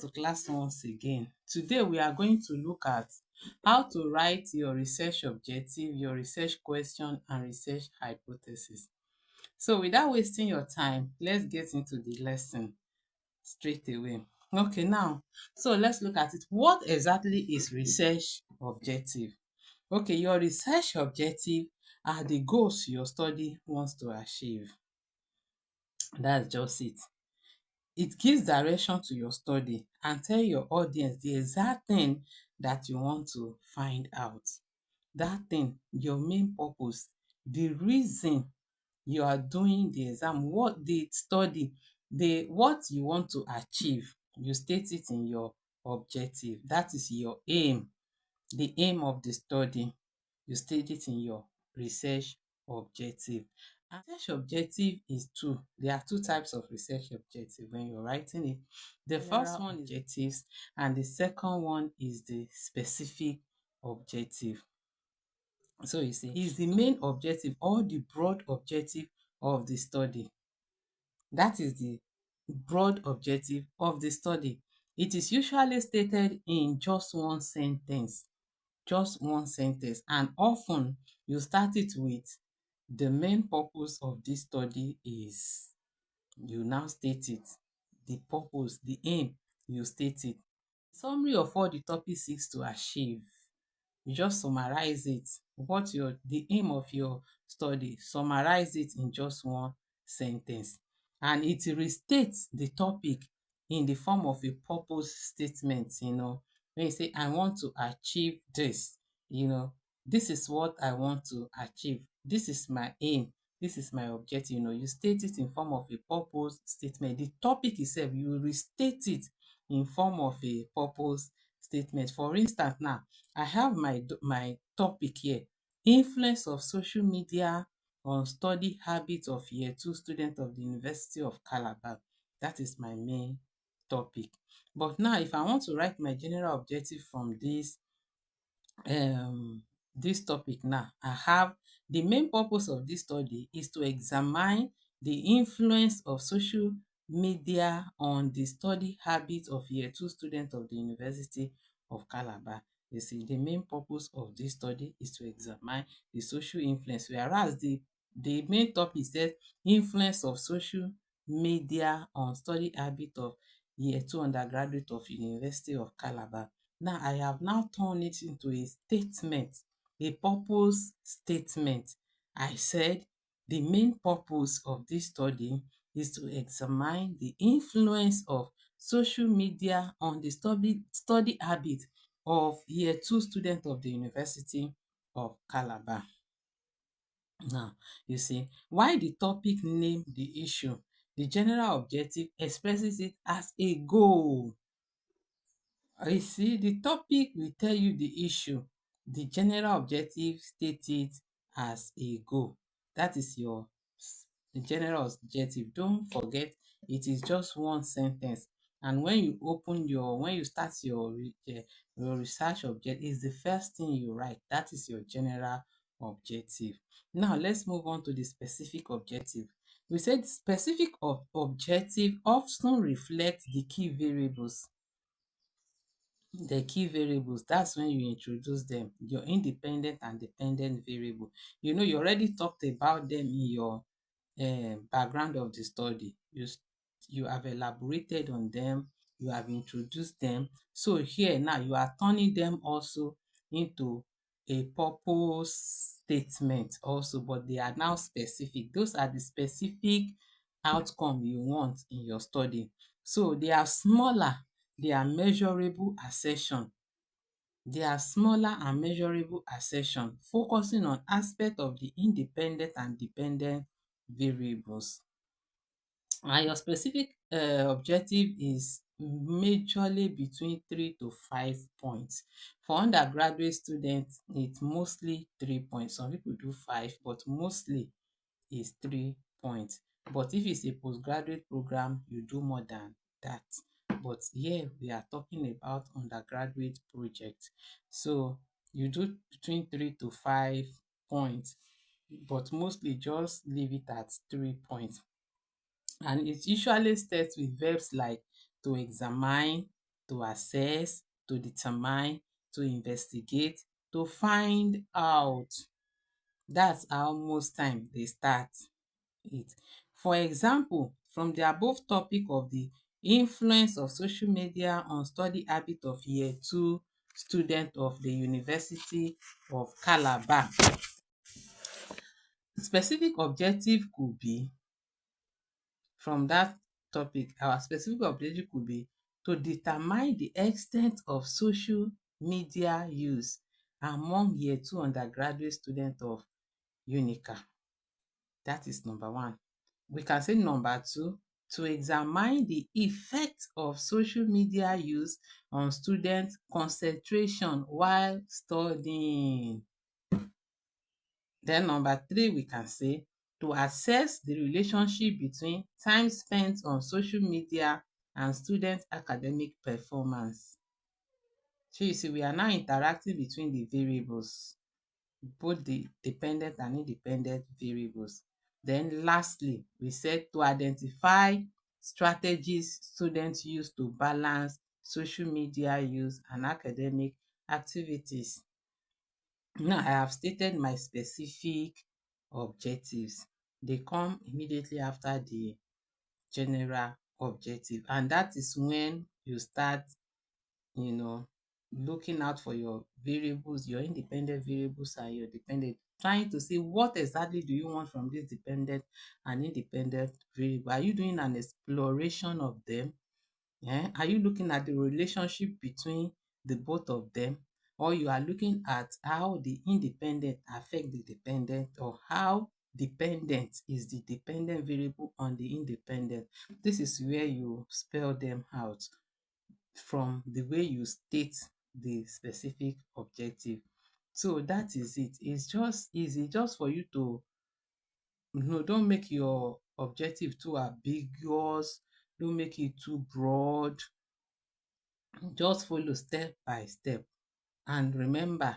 To class once again. Today we are going to look at how to write your research objective, your research question and research hypothesis. So without wasting your time, let's get into the lesson straight away. Okay, now, so let's look at it. What exactly is research objective? Okay, your research objective are the goals your study wants to achieve. That's just it. It gives direction to your study and tell your audience the exact thing that you want to find out. That thing, your main purpose, the reason you are doing the exam, what the study, what you want to achieve. You state it in your objective. That is your aim, the aim of the study. You state it in your research objective. And research objective is two. There are two types of research objective when you're writing it. The first one is objectives, and the second one is the specific objective. So you see, is the main objective or the broad objective of the study. That is the broad objective of the study. It is usually stated in just one sentence, and often you start it with the main purpose of this study is. You now state it, the purpose, the aim, you state it. Summary of what the topic seeks to achieve. You just summarize it. What the aim of your study, summarize it in just one sentence. And it restates the topic in the form of a purpose statement, when you say, I want to achieve this, this is what I want to achieve. This is my aim. This is my objective. You state it in form of a purpose statement. The topic itself, you restate it in form of a purpose statement. For instance, now, I have my topic here, influence of social media on study habits of year 2 students of the University of Calabar. That is my main topic. But now, if I want to write my general objective from this topic now, I have the main purpose of this study is to examine the influence of social media on the study habits of year 2 students of the University of Calabar. You see, the main purpose of this study is to examine the social influence, whereas the main topic says influence of social media on study habit of year 2 undergraduate of University of Calabar. Now, I have now turned it into a statement, a purpose statement. I said the main purpose of this study is to examine the influence of social media on the study habit of year 2 students of the University of Calabar. Now, you see, why the topic name the issue? The general objective expresses it as a goal. You see, the topic will tell you the issue. The general objective states it as a goal. That is the general objective. Don't forget, it is just one sentence. And when you start your research objective, is the first thing you write. That is your general objective. Now, let's move on to the specific objective. We said specific objective often reflects the key variables. That's when you introduce them, your independent and dependent variable. You already talked about them in your background of the study. You have elaborated on them, you have introduced them. So here now you are turning them also into a purpose statement also, but they are now specific. Those are the specific outcome you want in your study. So they are smaller, they are measurable assertion. They are smaller and measurable assertion, focusing on aspects of the independent and dependent variables. And your specific objective is majorly between 3 to 5 points. For undergraduate students, it's mostly 3 points. Some people do 5, but mostly is 3 points. But if it's a postgraduate program, you do more than that. But here we are talking about undergraduate project. So you do between 3 to 5 points, but mostly just leave it at 3 points. And it usually starts with verbs like to examine, to assess, to determine, to investigate, to find out. That's how most time dey start it. For example, from the above topic of the influence of social media on study habit of year 2 student of the University of Calabar, specific objective could be, from that topic, our specific objective could be to determine the extent of social media use among year 2 undergraduate students of Unica. That is number one. We can say number two, to examine the effect of social media use on student concentration while studying. Then number three, we can say to assess the relationship between time spent on social media and student academic performance. So you see, we are now interacting between the variables, both the dependent and independent variables. Then lastly, we said to identify strategies students use to balance social media use and academic activities. Now I have stated my specific objectives. They come immediately after the general objective, and that is when you start, you know, looking out for your variables, your independent variables and your dependent, trying to see what exactly do you want from this dependent and independent variable. Are you doing an exploration of them? Are you looking at the relationship between the both of them, or you are looking at how the independent affect the dependent, or how dependent is the dependent variable on the independent? This is where you spell them out from the way you state the specific objective. So that is it. It's just easy, just for you to, don't make your objective too ambiguous, don't make it too broad. Just follow step by step. And remember,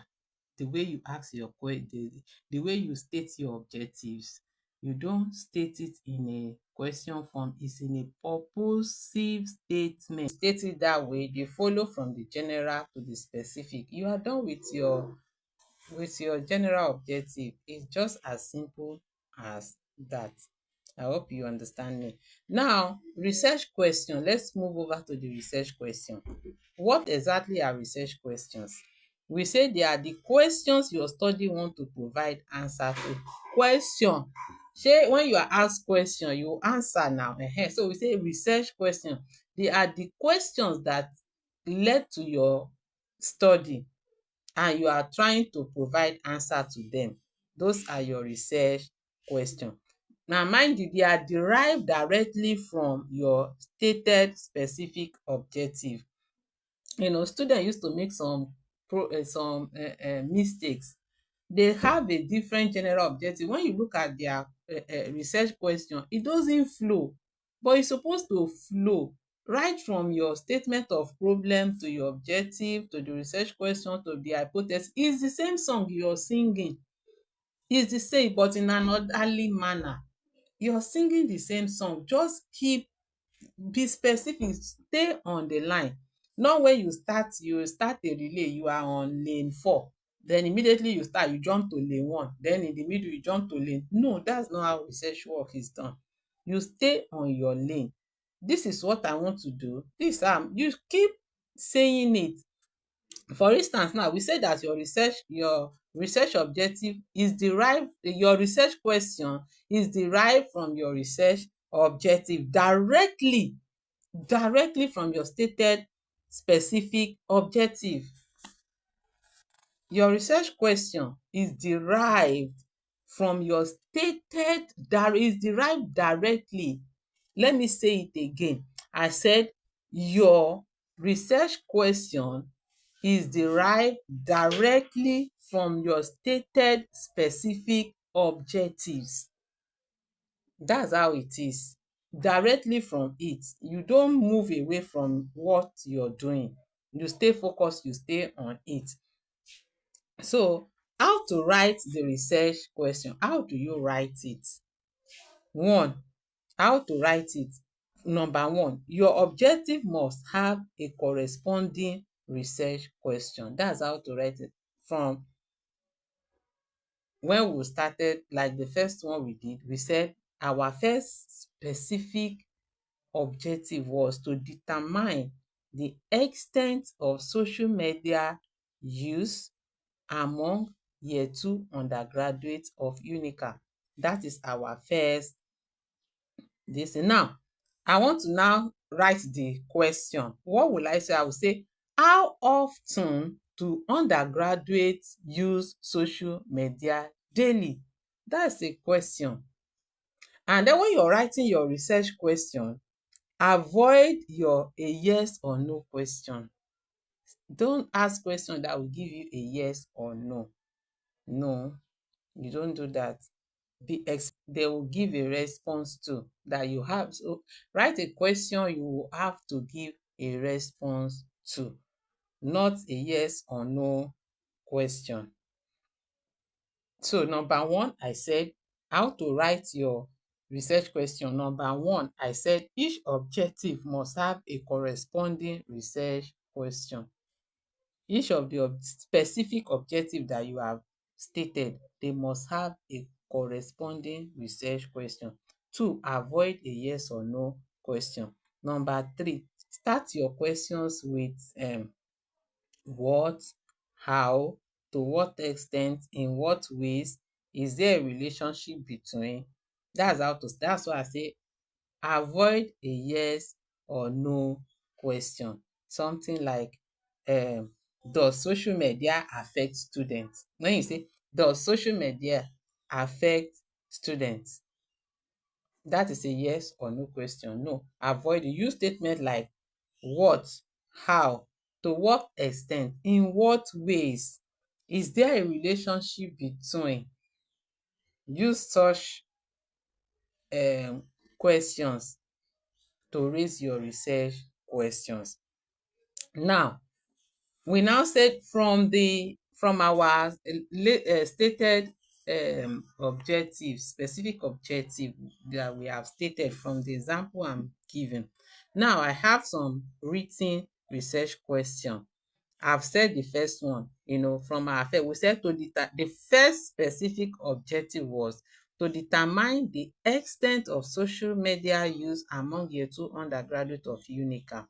the way you ask your the way you state your objectives, you don't state it in a question form, it's in a purposive statement. State it that way, they follow from the general to the specific. You are done with your general objective. It's just as simple as that. I hope you understand me. Now, research question. Let's move over to the research question. What exactly are research questions? We say they are the questions your study want to provide answer to. Question. Shey when you are asked question, you answer now. So we say research question. They are the questions that led to your study and you are trying to provide answer to them. Those are your research question. Now mind you, they are derived directly from your stated specific objective. Students used to make some mistakes. They have a different general objective. When you look at their research question, it doesn't flow, but it's supposed to flow right from your statement of problem to your objective to the research question to the hypothesis. It's the same song you're singing. It's the same, but in an orderly manner. You're singing the same song. Just be specific, stay on the line. Not when you start a relay, you are on lane 4, then immediately you jump to lane 1, then in the middle you jump to lane. No, that's not how research work is done. You stay on your lane. This is what I want to do. You keep saying it. For instance, now we say that your research objective is derived, your research question is derived from your research objective directly from your stated specific objective. Your research question is derived from your is derived directly. Let me say it again. I said your research question is derived directly from your stated specific objectives. That's how it is. Directly from it. You don't move away from what you're doing. You stay focused, you stay on it. So, how to write the research question? How do you write it? One, how to write it? Number one, your objective must have a corresponding research question. That's how to write it. From when we started, like the first one we did, we said our first specific objective was to determine the extent of social media use among year two undergraduates of Unica. That is our first this. Now, I want to now write the question. What will I say? I will say, how often do undergraduates use social media daily? That's a question. And then when you're writing your research question, avoid your a yes or no question. Don't ask question that will give you a yes or no. No, you don't do that. They will give a response to that you have. So write a question you will have to give a response to, not a yes or no question. So number one, I said how to write your research question. Number one, I said each objective must have a corresponding research question. Each of the specific objective that you have stated, they must have a corresponding research question. Two, avoid a yes or no question. Number three, start your questions with what, how, to what extent, in what ways, is there a relationship between. That's why I say avoid a yes or no question. Something like does social media affect students? When you say does social media affect students, that is a yes or no question. No, avoid it. Use statement like what, how, to what extent, in what ways, is there a relationship between. Use such questions to raise your research questions. Now, we now said from our stated objective, specific objective that we have stated from the example I'm giving. Now I have some written research question. I've said the first one, from our first, we said the first specific objective was to determine the extent of social media use among year two undergraduate of Unica.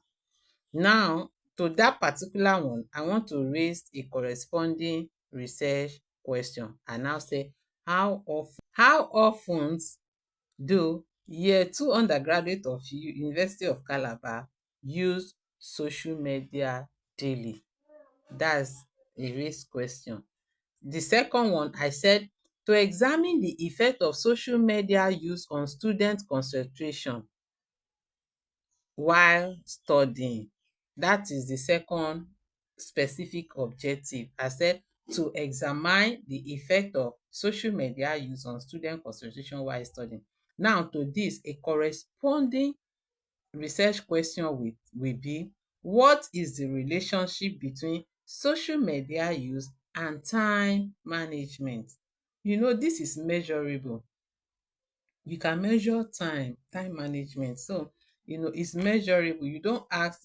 Now, to that particular one, I want to raise a corresponding research question. I now say, how often do year two undergraduate of University of Calabar use social media daily? That's a raised question. The second one, I said, to examine the effect of social media use on student concentration while studying. That is the second specific objective. I said to examine the effect of social media use on student concentration while studying. Now to this, a corresponding research question will be, what is the relationship between social media use and time management? This is measurable. You can measure time management. So it's measurable. You don't ask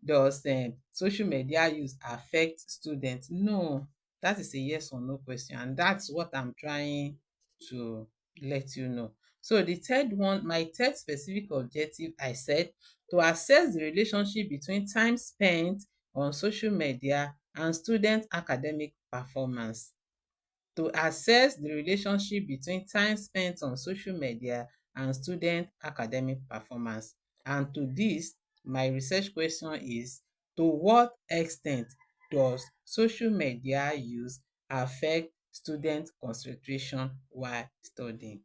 does social media use affect students? No, that is a yes or no question, and that's what I'm trying to let you know. So the third one, my third specific objective, I said to assess the relationship between time spent on social media and student academic performance. To assess the relationship between time spent on social media and student academic performance. And to this, my research question is, to what extent does social media use affect student concentration while studying?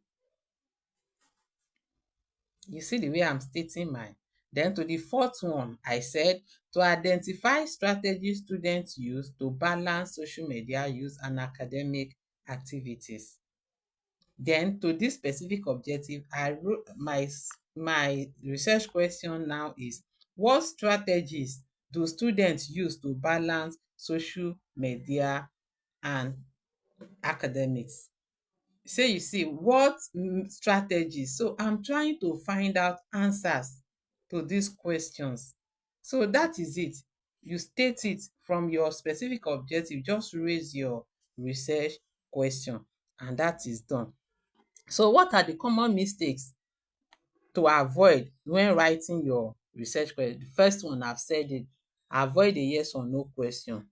You see the way I'm stating mine. Then to the fourth one, I said to identify strategies students use to balance social media use and academic activities. Then to this specific objective, I wrote my research question now is, what strategies do students use to balance social media and academics? Say you see what strategies. So I'm trying to find out answers to these questions. So that is it. You state it from your specific objective, just raise your research question, and that is done. So what are the common mistakes to avoid when writing your research question? The first one, I've said it: avoid a yes or no question.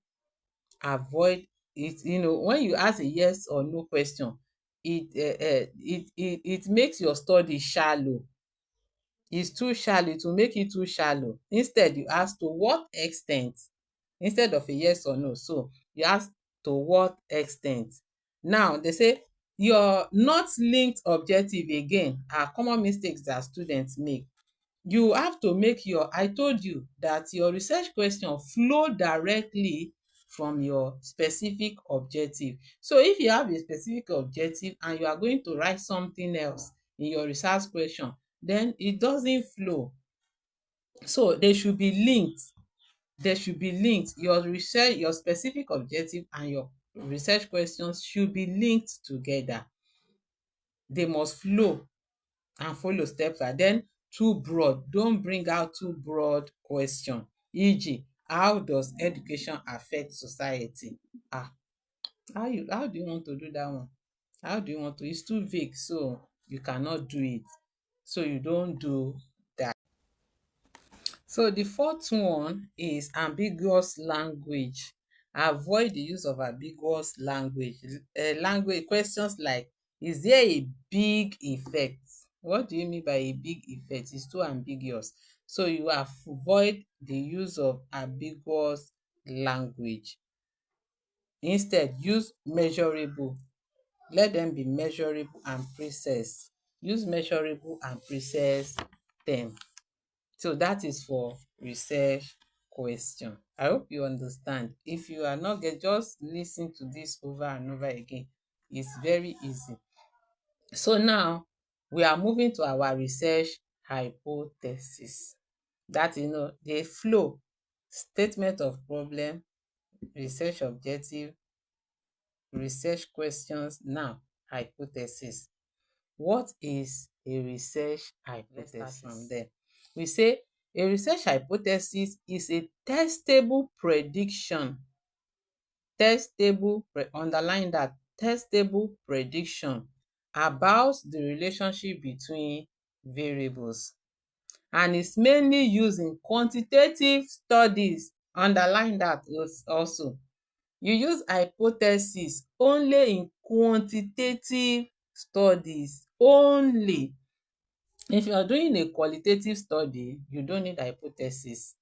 Avoid it. When you ask a yes or no question, it makes your study shallow. It's too shallow. It will make it too shallow. Instead, you ask to what extent, instead of a yes or no. So you ask to what extent. Now they say your not linked objective again are common mistakes that students make. You have to make your, I told you that your research question flow directly from your specific objective. So if you have a specific objective and you are going to write something else in your research question, then it doesn't flow. So they should be linked. They should be linked. Your research, your specific objective and your research questions should be linked together. They must flow and follow steps. And then too broad, don't bring out too broad question, e.g. how does education affect society? How do you want to do that one? How do you want to? It's too vague, so you cannot do it. So you don't do that. So the fourth one is ambiguous language. Avoid the use of ambiguous language. Language questions like, is there a big effect? What do you mean by a big effect? It's too ambiguous. So you avoid the use of ambiguous language. Instead, use measurable. Let them be measurable and precise. Use measurable and precise term. So that is for research question. I hope you understand. If you are not get, just listen to this over and over again. It's very easy. So now we are moving to our research hypothesis. That they flow: statement of problem, research objective, research questions. Now hypothesis. What is a research hypothesis? Let's start from there. We say a research hypothesis is a testable prediction. Underline that, testable prediction about the relationship between variables, and is mainly used in quantitative studies. Underline that also. You use hypothesis only in quantitative studies only. If you are doing a qualitative study, you don't need hypothesis.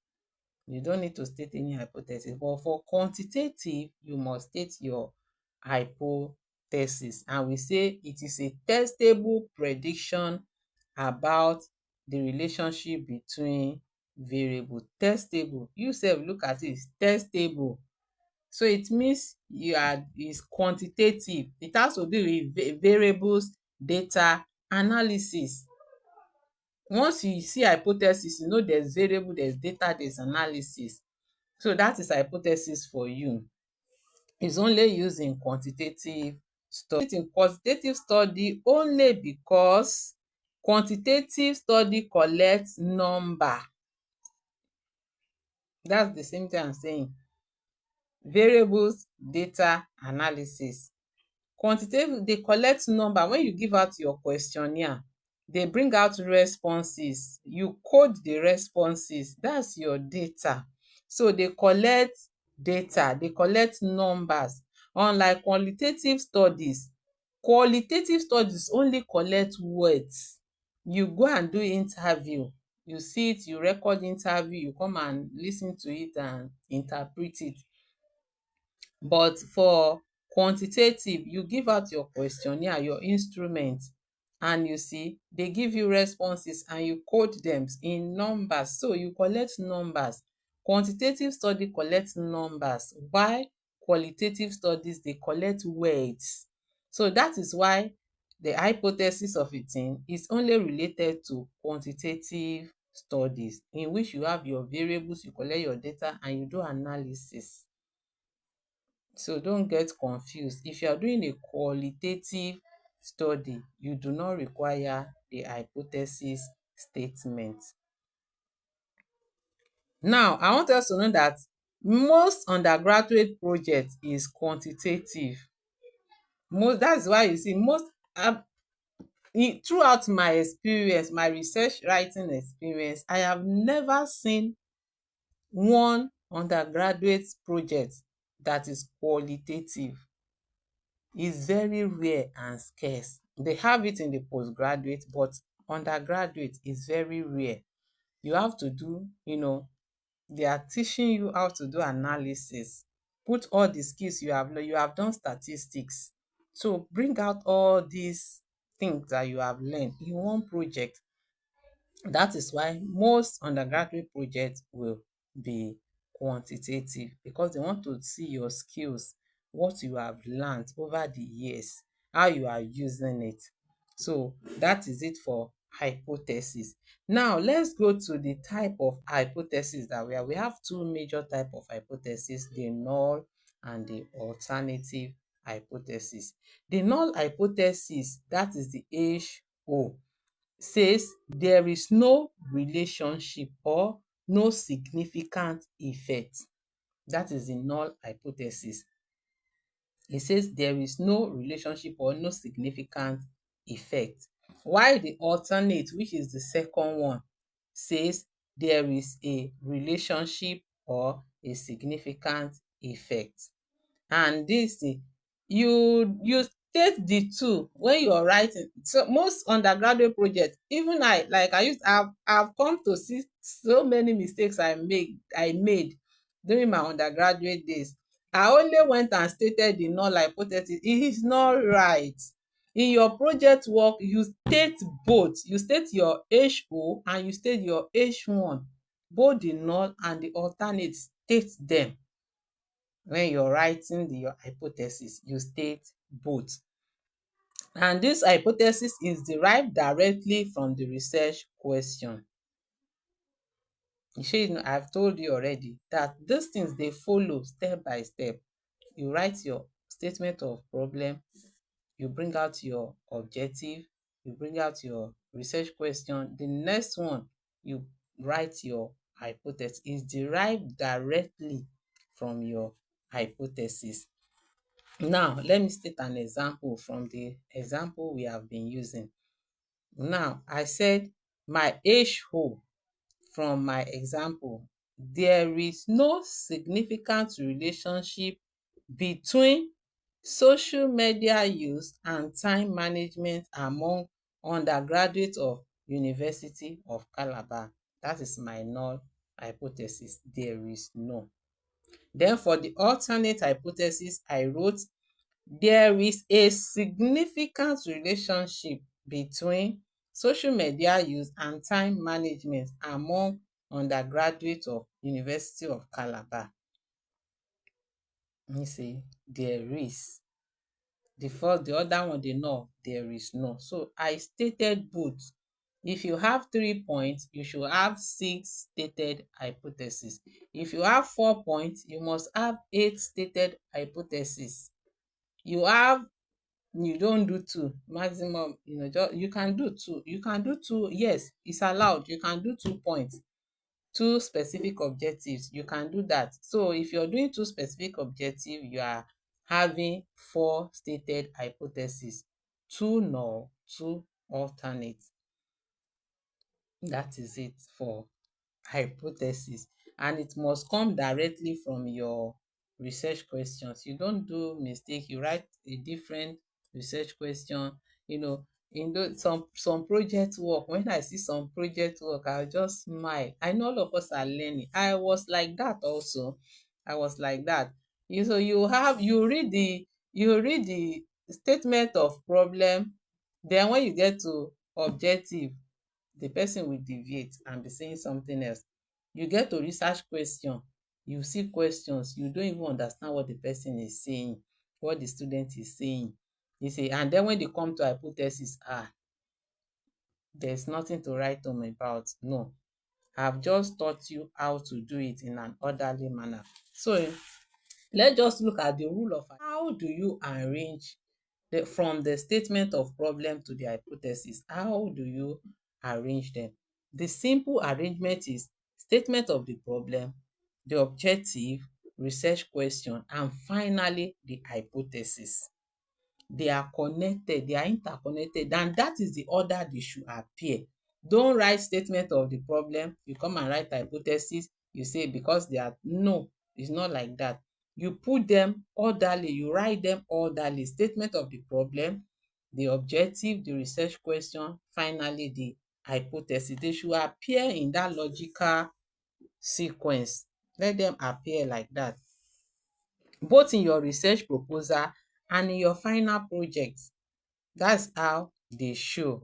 You don't need to state any hypothesis. But for quantitative, you must state your hypothesis. And we say it is a testable prediction about the relationship between variable. Testable. You sef look at it, testable. So it means is quantitative. It has to do with variables data analysis. Once you see hypothesis, you know there's variable, there's data, there's analysis. So that is hypothesis for you. It's only used in quantitative study. In quantitative study only because quantitative study collects number. That's the same thing I'm saying. Variables, data, analysis. Quantitative, they collect number. When you give out your questionnaire, they bring out responses. You code the responses. That's your data. So they collect data, they collect numbers. Unlike qualitative studies only collect words. You go and do interview, you see it, you record interview, you come and listen to it and interpret it. But for quantitative, you give out your questionnaire, your instrument, and you see they give you responses and you code them in numbers. So you collect numbers. Quantitative study collects numbers, while qualitative studies, they collect words. So that is why the hypothesis of a thing is only related to quantitative studies, in which you have your variables, you collect your data, and you do analysis. So don't get confused. If you are doing a qualitative study, you do not require the hypothesis statement. Now, I want us to know that most undergraduate project is quantitative. Most, that's why you see most throughout my experience, my research writing experience, I have never seen one undergraduate project that is qualitative. Is very rare and scarce. They have it in the postgraduate, but undergraduate is very rare. You have to do, they are teaching you how to do analysis. Put all the skills you have learned. You have done statistics. So bring out all these things that you have learned in one project. That is why most undergraduate projects will be quantitative, because they want to see your skills, what you have learned over the years, how you are using it. So that is it for hypothesis. Now let's go to the type of hypothesis that we have two major type of hypothesis, the null and the alternative hypothesis. The null hypothesis, that is the HO, says there is no relationship or no significant effect. That is the null hypothesis. It says there is no relationship or no significant effect. While the alternate, which is the second one, says there is a relationship or a significant effect. And this you state the two when you are writing. So most undergraduate projects, even I've come to see so many mistakes I made during my undergraduate days. I only went and stated the null hypothesis. It is not right. In your project work, you state both. You state your HO and you state your H1. Both the null and the alternate, state them. When you're writing your hypothesis, you state both. And this hypothesis is derived directly from the research question. I've told you already that these things, they follow step by step. You write your statement of problem, you bring out your objective, you bring out your research question. The next one, you write your hypothesis. Is derived directly from your hypothesis. Now, let me state an example from the example we have been using. Now, I said my HO from my example. There is no significant relationship between social media use and time management among undergraduates of University of Calabar. That is my null hypothesis. There is no. Then for the alternate hypothesis, I wrote there is a significant relationship between social media use and time management among undergraduates of University of Calabar. You see, there is. The other one, they know there is no. So I stated both. If you have 3 points, you should have 6 stated hypotheses. If you have 4 points, you must have 8 stated hypotheses. You don't do 2 maximum, just you can do 2. Yes, it's allowed. You can do 2 points, 2 specific objectives. You can do that. So if you're doing 2 specific objectives, you are having 4 stated hypotheses, 2 null, 2 alternate. That is it for hypothesis, and it must come directly from your research questions. You don't do mistake, you write a different research question. In some project work, when I see some project work, I'll just smile. I know all of us are learning. I was like that also. I was like that. So you read the statement of problem, then when you get to objective, the person will deviate and be saying something else. You get to research question, you see questions, you don't even understand what the person is saying, what the student is saying. You see, and then when they come to hypothesis, there's nothing to write home about. No, I've just taught you how to do it in an orderly manner. So let's just look at the rule of how do you arrange from the statement of problem to the hypothesis. How do you arrange them? The simple arrangement is statement of the problem, the objective, research question, and finally the hypothesis. They are connected, they are interconnected, and that is the order they should appear. Don't write statement of the problem, you come and write hypothesis, you say because they are, no, it's not like that. You put them orderly, you write them orderly. Statement of the problem, the objective, the research question, finally the hypothesis. They should appear in that logical sequence. Let them appear like that, both in your research proposal and in your final project. That's how they should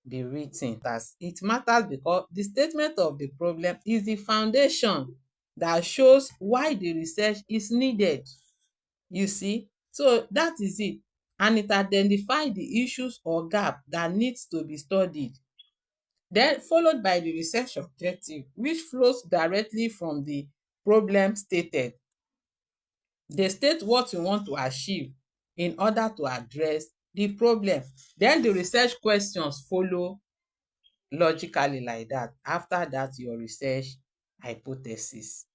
be written. As it matters because the statement of the problem is the foundation that shows why the research is needed. You see, so that is it. And it identifies the issues or gap that needs to be studied. Then followed by the research objective, which flows directly from the problem stated. They state what you want to achieve in order to address the problem. Then the research questions follow logically like that. After that, your research hypothesis.